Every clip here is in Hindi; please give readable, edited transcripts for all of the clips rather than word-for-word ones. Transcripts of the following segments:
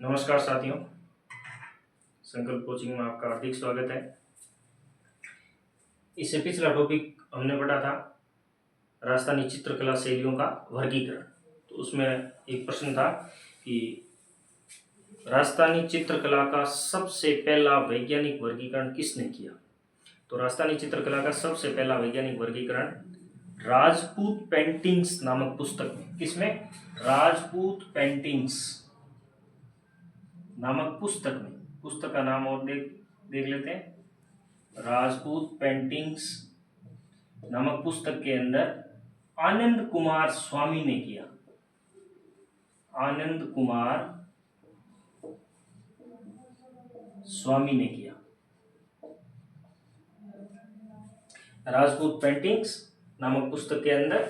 नमस्कार साथियों, संकल्प कोचिंग में आपका हार्दिक स्वागत है। इससे पिछला टॉपिक हमने पढ़ा था राजस्थानी चित्रकला शैलियों का वर्गीकरण। तो उसमें एक प्रश्न था कि राजस्थानी चित्रकला का सबसे पहला वैज्ञानिक वर्गीकरण किसने किया। तो राजस्थानी चित्रकला का सबसे पहला वैज्ञानिक वर्गीकरण राजपूत पेंटिंग्स नामक पुस्तक में, किसमें? राजपूत पेंटिंग्स नामक पुस्तक का नाम और देख लेते हैं। राजपूत पेंटिंग्स नामक पुस्तक के अंदर आनंद कुमार स्वामी ने किया। आनंद कुमार स्वामी ने किया। राजपूत पेंटिंग्स नामक पुस्तक के अंदर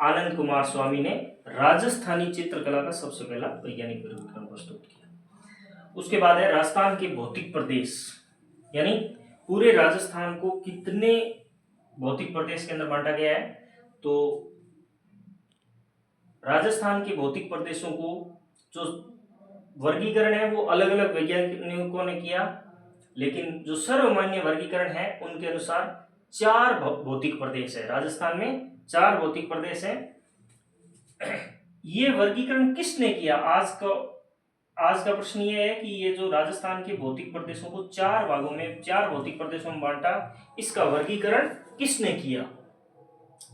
आनंद कुमार स्वामी ने राजस्थानी चित्रकला का सबसे पहला वैज्ञानिक वर्गीकरण प्रस्तुत किया। उसके बाद है राजस्थान के भौतिक प्रदेश, यानी पूरे राजस्थान को कितने भौतिक प्रदेश के अंदर बांटा गया है। तो राजस्थान के भौतिक प्रदेशों को जो वर्गीकरण है वो अलग अलग वैज्ञानिकों ने किया, लेकिन जो सर्वमान्य वर्गीकरण है उनके अनुसार 4 भौतिक प्रदेश है। राजस्थान में 4 भौतिक प्रदेश है। ये वर्गीकरण किसने किया? आज का प्रश्न ये है कि ये जो राजस्थान के भौतिक प्रदेशों को 4 भागों में, 4 भौतिक प्रदेशों में बांटा, इसका वर्गीकरण किसने किया,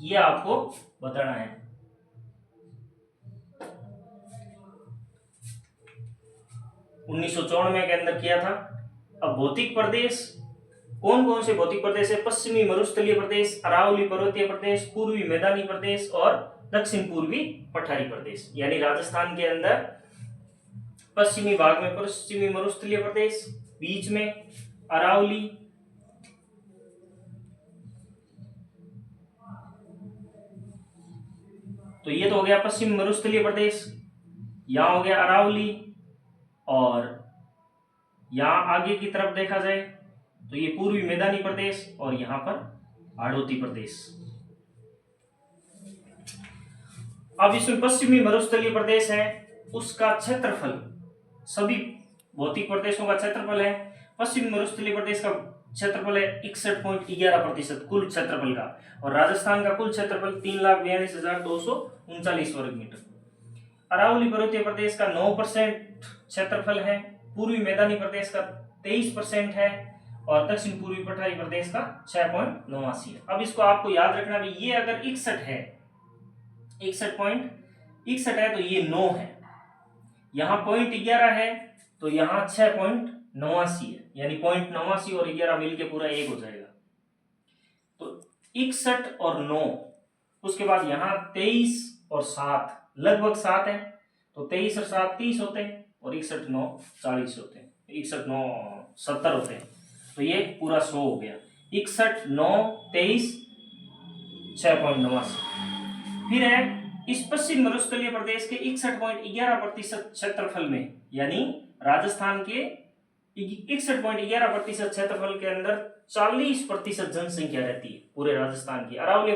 ये आपको बताना है। उन्नीस के अंदर किया था। अब भौतिक प्रदेश कौन कौन से भौतिक प्रदेश है? पश्चिमी मरुस्थलीय प्रदेश, अरावली पर्वतीय प्रदेश, पूर्वी मैदानी प्रदेश और दक्षिण पूर्वी पठारी प्रदेश। यानी राजस्थान के अंदर पश्चिमी भाग में पश्चिमी मरुस्थलीय प्रदेश, बीच में अरावली, तो ये तो हो गया पश्चिमी मरुस्थलीय प्रदेश, यहां हो गया अरावली, और यहां आगे की तरफ देखा जाए तो ये पूर्वी मैदानी प्रदेश और यहां पर हाड़ौती प्रदेश। अब इसमें पश्चिमी मरुस्थलीय प्रदेश है, उसका क्षेत्रफल, सभी भौतिक प्रदेशों का क्षेत्रफल है। पश्चिमी मरुस्थलीय प्रदेश का क्षेत्रफल है 61.11% कुल क्षेत्रफल का, और राजस्थान का कुल क्षेत्रफल 3,42,239 वर्ग मीटर। अरावली पर्वतीय प्रदेश का 9% क्षेत्रफल है, पूर्वी मैदानी प्रदेश का 23% है, और दक्षिण पूर्वी पठारी प्रदेश का 6.89 है। अब इसको आपको याद रखना भी, ये अगर 61 है, 61.61 है तो ये 9 है, यहां 0.11 है तो यहां 6.89 है, यानी 0.89 और 11 मिलके पूरा 1 हो जाएगा। तो 61 और 9, उसके बाद यहां 23 और 7 लगभग 7 है, तो 23 और 7 30 होते हैं, और 61 9 40 होते हैं, 61 9 70 होते हैं, तो ये पूरा 100 हो गया। 61 9 23 6.89। फिर है इस पश्चिम मरुस्थलीय प्रदेश के 61.11% क्षेत्रफल में, यानी राजस्थान के 61.11% क्षेत्रफल के अंदर 40% जनसंख्या रहती है पूरे राजस्थान की। अरावली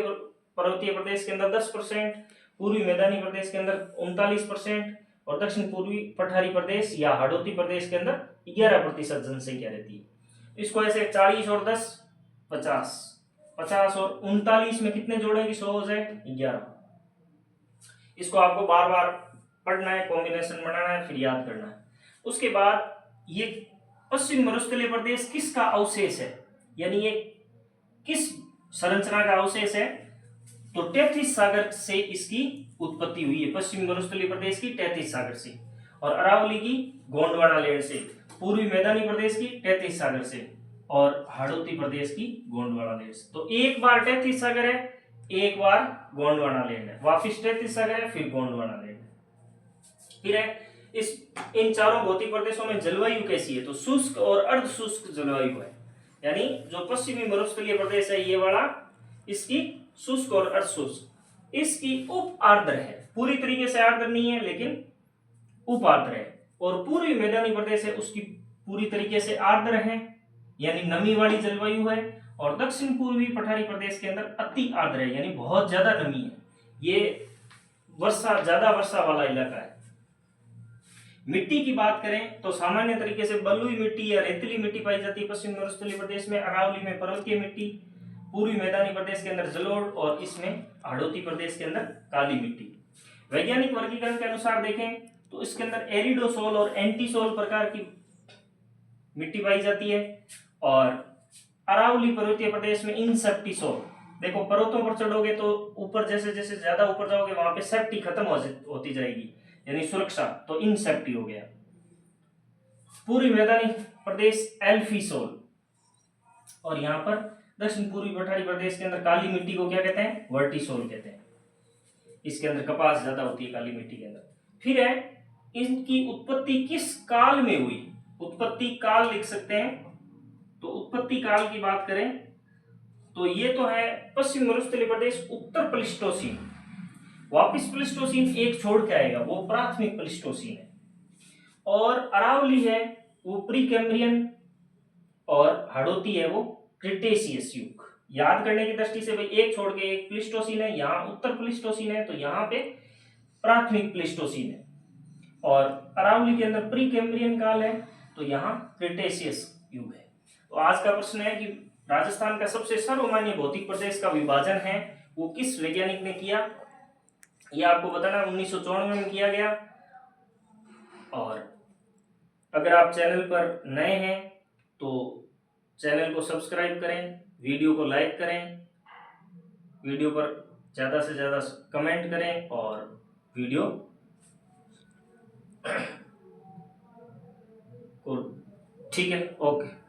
पर्वतीय प्रदेश के अंदर 10%, पूर्वी मैदानी प्रदेश के अंदर 39%, और दक्षिण पूर्वी पठारी प्रदेश या हाड़ौती प्रदेश के अंदर 11% जनसंख्या रहती है। इसको ऐसे 40 और 10 50, 50 और 39 में कितने जोड़ेंगे? 100 हो जाए 11। इसको आपको बार बार पढ़ना है, कॉम्बिनेशन बनाना है, फिर याद करना है। उसके बाद ये पश्चिम मरुस्थलीय प्रदेश किसका अवशेष है, यानी ये किस संरचना का अवशेष है? तो तैतीस सागर से इसकी उत्पत्ति हुई है। पश्चिमी मरुस्थलीय प्रदेश की तैतीस सागर से, और अरावली की गोंडवाना लेन से, पूर्वी मैदानी प्रदेश की तैतीस सागर से, और हाड़ौती प्रदेश की गोंडवाना लेन से। तो एक बार तैतीस सागर है, एक बार गोंडवाना लेन है, वापिस तैतीस सागर है, फिर गोंडवाना लेन है। फिर है इन चारों भौतिक प्रदेशों में जलवायु कैसी है? तो शुष्क और अर्ध शुष्क जलवायु है, यानी जो पश्चिमी मरुस्थलीय प्रदेश है ये वाला, इसकी शुष्क और अर्धशुष्क। इसकी उप आर्द्र है, पूरी तरीके से आर्द्र नहीं है लेकिन उप आर्द्र है। और पूर्वी मैदानी प्रदेश है, उसकी पूरी तरीके से आर्द्र है, यानी नमी वाली जलवायु है। और दक्षिण पूर्वी पठारी प्रदेश के अंदर अति आर्द्र है, यानी बहुत ज्यादा नमी है, ये ज्यादा वर्षा वाला इलाका है। मिट्टी की बात करें तो सामान्य तरीके से बलुई मिट्टी या रेतीली मिट्टी पाई जाती है पश्चिम मरुस्थलीय प्रदेश में। अरावली में पर्वतीय मिट्टी, पूर्वी मैदानी प्रदेश के अंदर जलोढ़ और इसमें हाड़ौती प्रदेश के अंदर काली मिट्टी। वैज्ञानिक वर्गीकरण के अनुसार देखें तो इसके अंदर एरिडोसोल और एंटीसोल प्रकार की मिट्टी पाई जाती है। और अरावली पर्वतीय प्रदेश में इनसेप्टिसोल, देखो पर्वतों पर चढ़ोगे तो ऊपर जैसे जैसे ज्यादा ऊपर जाओगे वहां पे सेफ्टी खत्म होती जाएगी, यानी सुरक्षा, तो इनसेफ्टी हो गया। पूर्वी मैदानी प्रदेश एल्फीसोल, और यहाँ पर दक्षिण पूर्वी पठारी प्रदेश के अंदर काली मिट्टी को क्या कहते हैं, वर्टिसोल कहते हैं। इसके अंदर कपास ज्यादा होती है काली मिट्टी के अंदर। फिर है इनकी उत्पत्ति किस काल में हुई, उत्पत्ति काल लिख सकते हैं। तो उत्पत्ति काल की बात करें तो ये तो है पश्चिम मरुस्थलीय प्रदेश उत्तर प्लिस्टोसीन, वापिस प्लिस्टोसीन एक छोड़ के आएगा, वो प्राथमिक प्लिस्टोसीन है। और अरावली है वो प्री कैम्ब्रियन, और हाड़ौती है वो क्रिटेशियस युग। याद करने की दृष्टि से भाई एक छोड़ के एक प्लिस्टोसीन है, यहाँ उत्तर प्लिस्टोसीन है, तो यहाँ पे प्राथमिक प्लिस्टोसीन है। और अरावली के अंदर प्री कैम्ब्रियन काल है, तो यहाँ क्रिटेशियस युग है। तो आज का प्रश्न है कि राजस्थान का सबसे सर्वमान्य भौतिक प्रदेश का विभाजन है वो किस वैज्ञानिक ने किया, ये आपको बताना 1994 में किया गया। और अगर आप चैनल पर नए हैं तो चैनल को सब्सक्राइब करें, वीडियो को लाइक करें, वीडियो पर ज़्यादा से ज़्यादा कमेंट करें और वीडियो को, ठीक है, ओके।